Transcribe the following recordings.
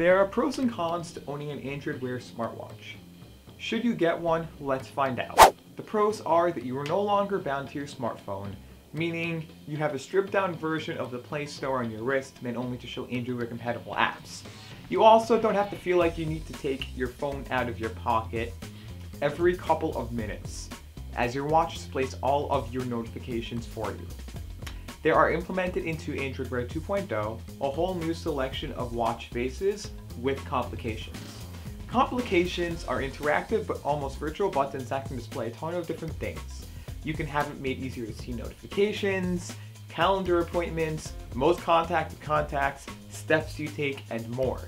There are pros and cons to owning an Android Wear smartwatch. Should you get one? Let's find out. The pros are that you are no longer bound to your smartphone, meaning you have a stripped down version of the Play Store on your wrist meant only to show Android Wear compatible apps. You also don't have to feel like you need to take your phone out of your pocket every couple of minutes, as your watch displays all of your notifications for you. There are implemented into Android Wear 2.0 a whole new selection of watch faces with complications. Complications are interactive but almost virtual buttons that can display a ton of different things. You can have it made easier to see notifications, calendar appointments, most contacted contacts, steps you take, and more.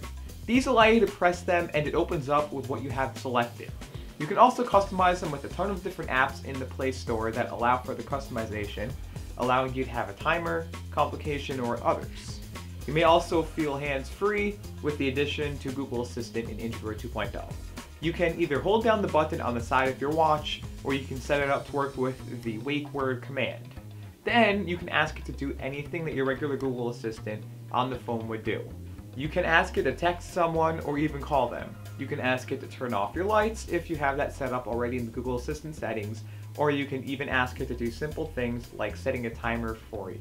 These allow you to press them and it opens up with what you have selected. You can also customize them with a ton of different apps in the Play Store that allow for the customization, allowing you to have a timer, complication, or others. You may also feel hands-free with the addition to Google Assistant in Android 2.0. You can either hold down the button on the side of your watch, or you can set it up to work with the wake word command. Then you can ask it to do anything that your regular Google Assistant on the phone would do. You can ask it to text someone or even call them. You can ask it to turn off your lights if you have that set up already in the Google Assistant settings, or you can even ask it to do simple things like setting a timer for you.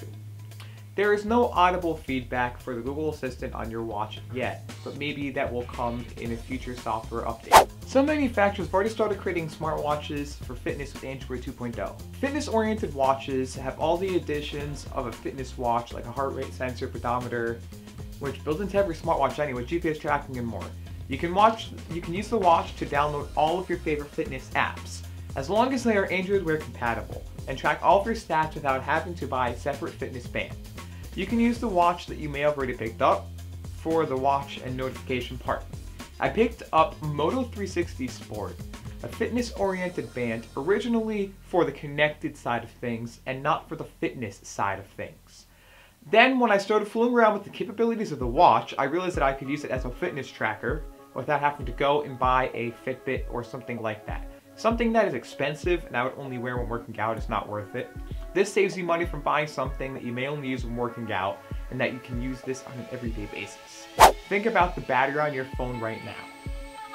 There is no audible feedback for the Google Assistant on your watch yet, but maybe that will come in a future software update. Some manufacturers have already started creating smartwatches for fitness with Android 2.0. Fitness-oriented watches have all the additions of a fitness watch, like a heart rate sensor, pedometer, which builds into every smartwatch anyway, GPS tracking and more. You can use the watch to download all of your favorite fitness apps, as long as they are Android Wear compatible, and track all of your stats without having to buy a separate fitness band. You can use the watch that you may have already picked up for the watch and notification part. I picked up Moto 360 Sport, a fitness-oriented band originally for the connected side of things and not for the fitness side of things. Then when I started fooling around with the capabilities of the watch, I realized that I could use it as a fitness tracker without having to go and buy a Fitbit or something like that. Something that is expensive and I would only wear when working out is not worth it. This saves you money from buying something that you may only use when working out and that you can use this on an everyday basis. Think about the battery on your phone right now.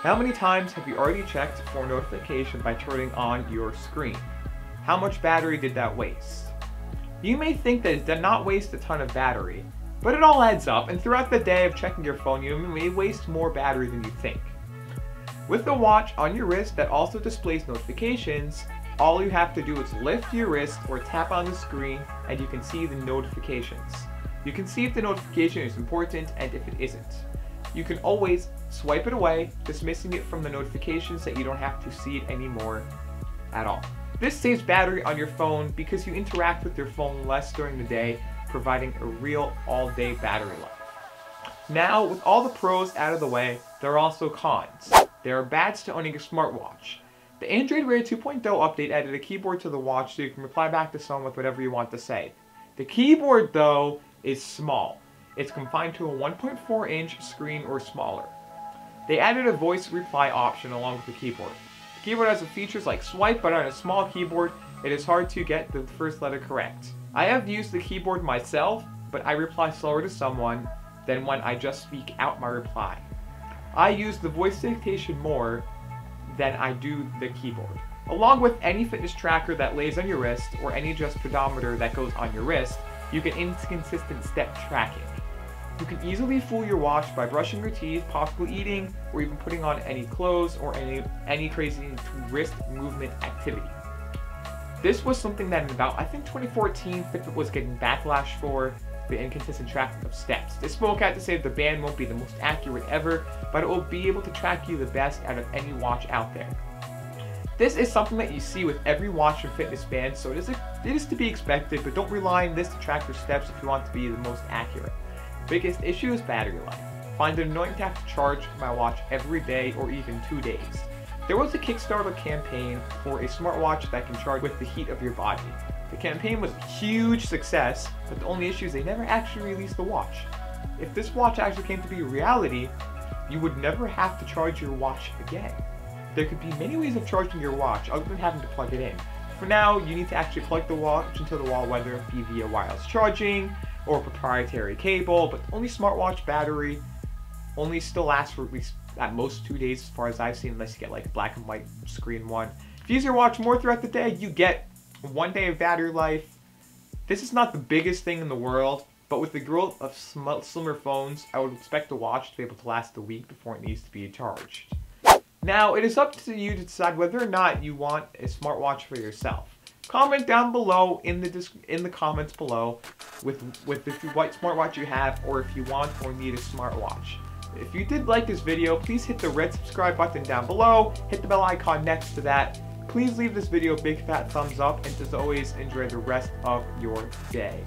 How many times have you already checked for a notification by turning on your screen? How much battery did that waste? You may think that it did not waste a ton of battery, but it all adds up, and throughout the day of checking your phone, you may waste more battery than you think. With the watch on your wrist that also displays notifications, all you have to do is lift your wrist or tap on the screen and you can see the notifications. You can see if the notification is important and if it isn't. You can always swipe it away, dismissing it from the notifications so that you don't have to see it anymore at all. This saves battery on your phone because you interact with your phone less during the day, providing a real all-day battery life. Now, with all the pros out of the way, there are also cons. There are bads to owning a smartwatch. The Android Wear 2.0 update added a keyboard to the watch so you can reply back to someone with whatever you want to say. The keyboard, though, is small. It's confined to a 1.4-inch screen or smaller. They added a voice reply option along with the keyboard. The keyboard has features like swipe, but on a small keyboard, it is hard to get the first letter correct. I have used the keyboard myself, but I reply slower to someone than when I just speak out my reply. I use the voice dictation more than I do the keyboard. Along with any fitness tracker that lays on your wrist or any just pedometer that goes on your wrist, you get inconsistent step tracking. You can easily fool your watch by brushing your teeth, possibly eating, or even putting on any clothes or any crazy wrist movement activity. This was something that in about, I think 2014, Fitbit was getting backlash for the inconsistent tracking of steps. They spoke out to say that the band won't be the most accurate ever, but it will be able to track you the best out of any watch out there. This is something that you see with every watch and fitness band, so it is to be expected, but don't rely on this to track your steps if you want to be the most accurate. Biggest issue is battery life. Find it annoying to have to charge my watch every day or even 2 days. There was a Kickstarter campaign for a smartwatch that can charge with the heat of your body. The campaign was a huge success, but the only issue is they never actually released the watch. If this watch actually came to be a reality, you would never have to charge your watch again. There could be many ways of charging your watch other than having to plug it in. For now, you need to actually plug the watch into the wall, whether it be via wireless charging or proprietary cable, but only smartwatch battery only still lasts for at least at most 2 days as far as I've seen, unless you get like a black and white screen one. If you use your watch more throughout the day, you get 1 day of battery life. This is not the biggest thing in the world, but with the growth of slimmer phones, I would expect the watch to be able to last a week before it needs to be charged. Now, it is up to you to decide whether or not you want a smartwatch for yourself. Comment down below in the comments below with what smartwatch you have, or if you want or need a smartwatch. If you did like this video, please hit the red subscribe button down below, hit the bell icon next to that. Please leave this video a big fat thumbs up, and as always, enjoy the rest of your day.